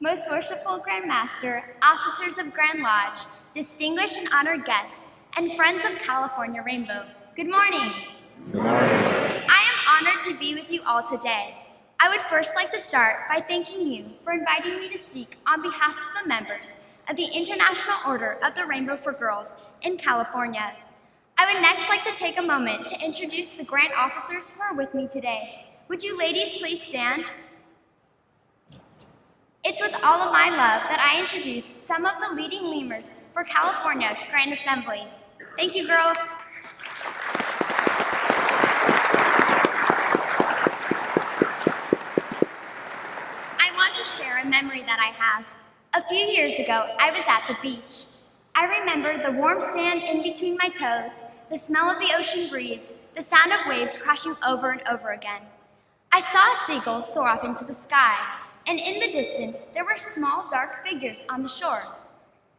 Most worshipful Grand Master, officers of Grand Lodge, distinguished and honored guests, and friends of California Rainbow, good morning. Good morning. I am honored to be with you all today. I would first like to start by thanking you for inviting me to speak on behalf of the members of the International Order of the Rainbow for Girls in California. I would next like to take a moment to introduce the grant officers who are with me today. Would you ladies please stand? It's with all of my love that I introduce some of the leading lemurs for California Grand Assembly. Thank you, girls. I want to share a memory that I have. A few years ago, I was at the beach. I remember the warm sand in between my toes, the smell of the ocean breeze, the sound of waves crashing over and over again. I saw a seagull soar off into the sky, and in the distance, there were small, dark figures on the shore.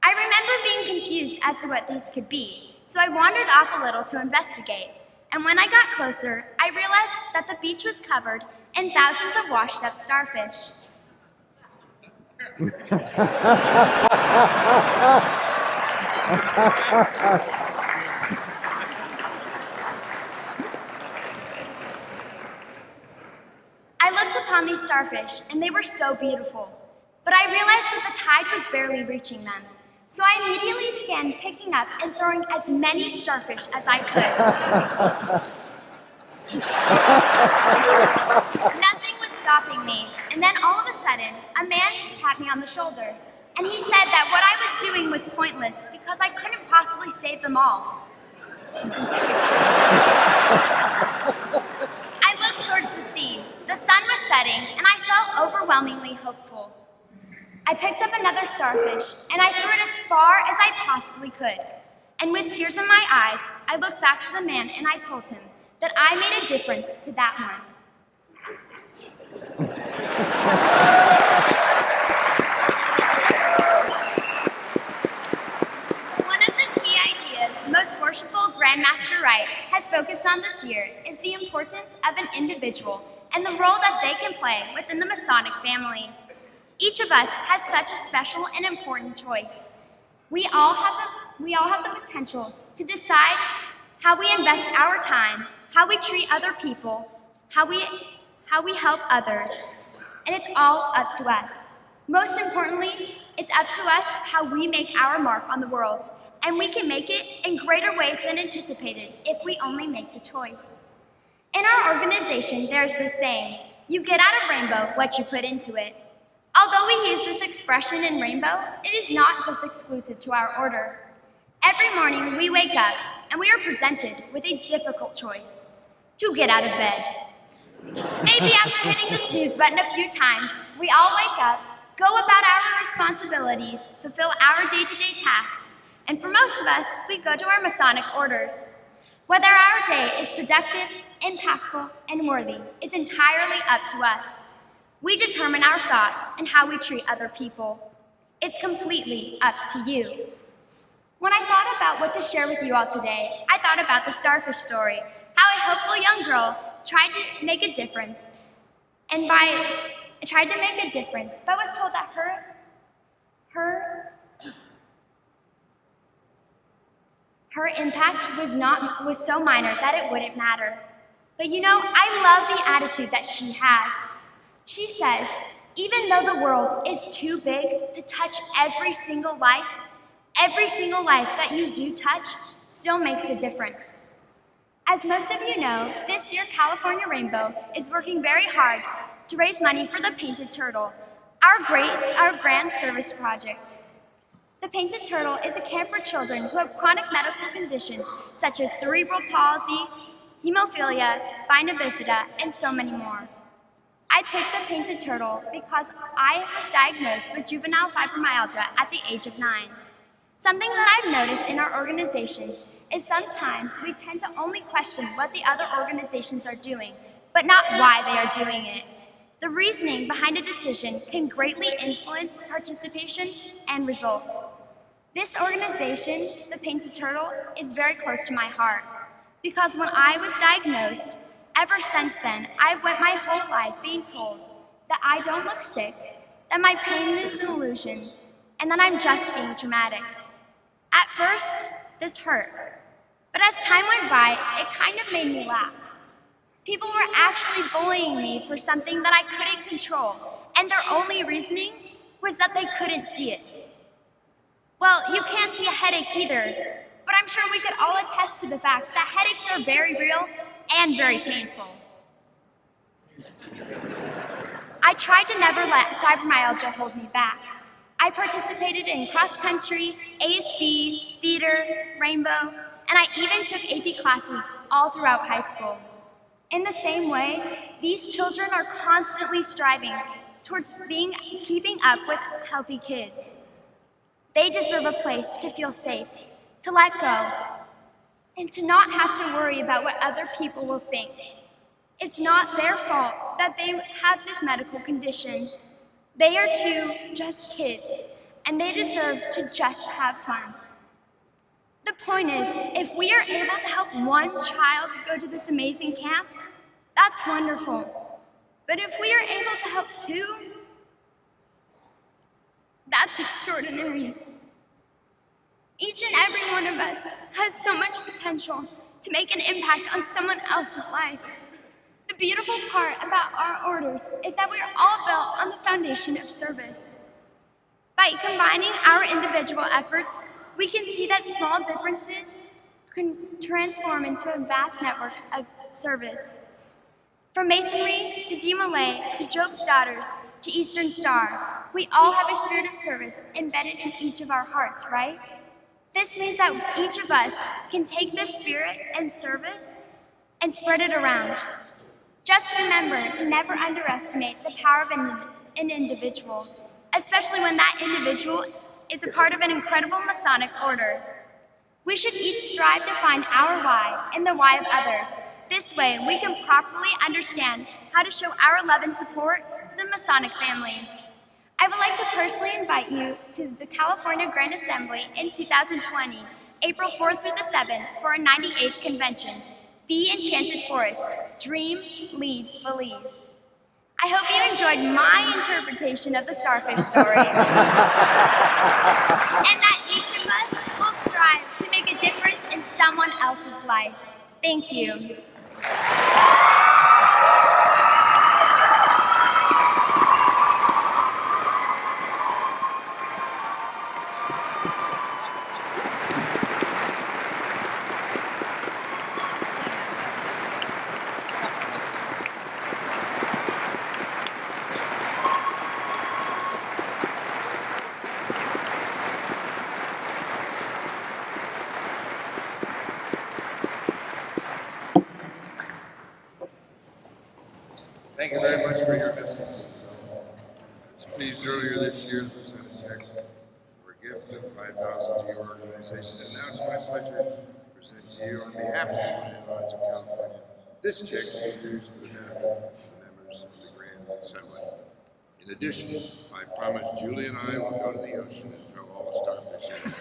I remember being confused as to what these could be, so I wandered off a little to investigate. And when I got closer, I realized that the beach was covered in thousands of washed-up starfish. I looked upon these starfish, and they were so beautiful. But I realized that the tide was barely reaching them. So I immediately began picking up and throwing as many starfish as I could. Nothing was stopping me, and then all of a sudden, a man tapped me on the shoulder, and he said that what I was doing was pointless because I couldn't possibly save them all. I looked towards the sea. The sun was setting, and I felt overwhelmingly hopeful. I picked up another starfish, and I threw it as far as I possibly could. And with tears in my eyes, I looked back to the man, and I told him that I made a difference to that one. One of the key ideas Most Worshipful Grandmaster Wright has focused on this year is the importance of an individual and the role that they can play within the Masonic family. Each of us has such a special and important choice. We all have the potential to decide how we invest our time, how we treat other people, how we help others, and it's all up to us. Most importantly, it's up to us how we make our mark on the world, and we can make it in greater ways than anticipated if we only make the choice. In our organization, there's this saying, you get out of rainbow what you put into it. Although we use this expression in Rainbow, it is not just exclusive to our order. Every morning we wake up and we are presented with a difficult choice: to get out of bed. Maybe after hitting the snooze button a few times, we all wake up, go about our responsibilities, fulfill our day-to-day tasks, and for most of us, we go to our Masonic orders. Whether our day is productive, impactful, and worthy is entirely up to us. We determine our thoughts and how we treat other people. It's completely up to you. When I thought about what to share with you all today, I thought about the starfish story, how a hopeful young girl tried to make a difference, but was told that her impact was so minor that it wouldn't matter. But you know, I love the attitude that she has. She says, even though the world is too big to touch every single life that you do touch still makes a difference. As most of you know, this year California Rainbow is working very hard to raise money for the Painted Turtle, our grand service project. The Painted Turtle is a camp for children who have chronic medical conditions such as cerebral palsy, hemophilia, spina bifida, and so many more. I picked the Painted Turtle because I was diagnosed with juvenile fibromyalgia at the age of 9. Something that I've noticed in our organizations is sometimes we tend to only question what the other organizations are doing, but not why they are doing it. The reasoning behind a decision can greatly influence participation and results. This organization, the Painted Turtle, is very close to my heart because when I was diagnosed, ever since then, I've went my whole life being told that I don't look sick, that my pain is an illusion, and that I'm just being dramatic. At first, this hurt, but as time went by, it kind of made me laugh. People were actually bullying me for something that I couldn't control, and their only reasoning was that they couldn't see it. Well, you can't see a headache either, but I'm sure we could all attest to the fact that headaches are very real and very painful. I tried to never let fibromyalgia hold me back. I participated in cross-country, ASB, theater, rainbow, and I even took AP classes all throughout high school. In the same way, these children are constantly striving towards keeping up with healthy kids. They deserve a place to feel safe, to let go, and to not have to worry about what other people will think. It's not their fault that they have this medical condition. They are too just kids, and they deserve to just have fun. The point is, if we are able to help one child go to this amazing camp, that's wonderful. But if we are able to help two, that's extraordinary. Each and every one of us has so much potential to make an impact on someone else's life. The beautiful part about our orders is that we are all built on the foundation of service. By combining our individual efforts, we can see that small differences can transform into a vast network of service. From Masonry to DeMolay to Job's Daughters to Eastern Star, we all have a spirit of service embedded in each of our hearts, right? This means that each of us can take this spirit and service and spread it around. Just remember to never underestimate the power of an individual, especially when that individual is a part of an incredible Masonic order. We should each strive to find our why and the why of others. This way, we can properly understand how to show our love and support to the Masonic family. I would like to personally invite you to the California Grand Assembly in 2020, April 4th through the 7th, for our 98th convention, The Enchanted Forest, Dream, Lead, Believe. I hope you enjoyed my interpretation of the Starfish story, and that each of us will strive to make a difference in someone else's life. Thank you. Thank you very much for your message. I was pleased earlier this year to send a check for a gift of $5,000 to your organization, and now it's my pleasure to present to you on behalf of the United Arts of California. This check is used for the benefit of the members of the Grand Assembly. In addition, I promise Julie and I will go to the ocean and throw all the starfish in.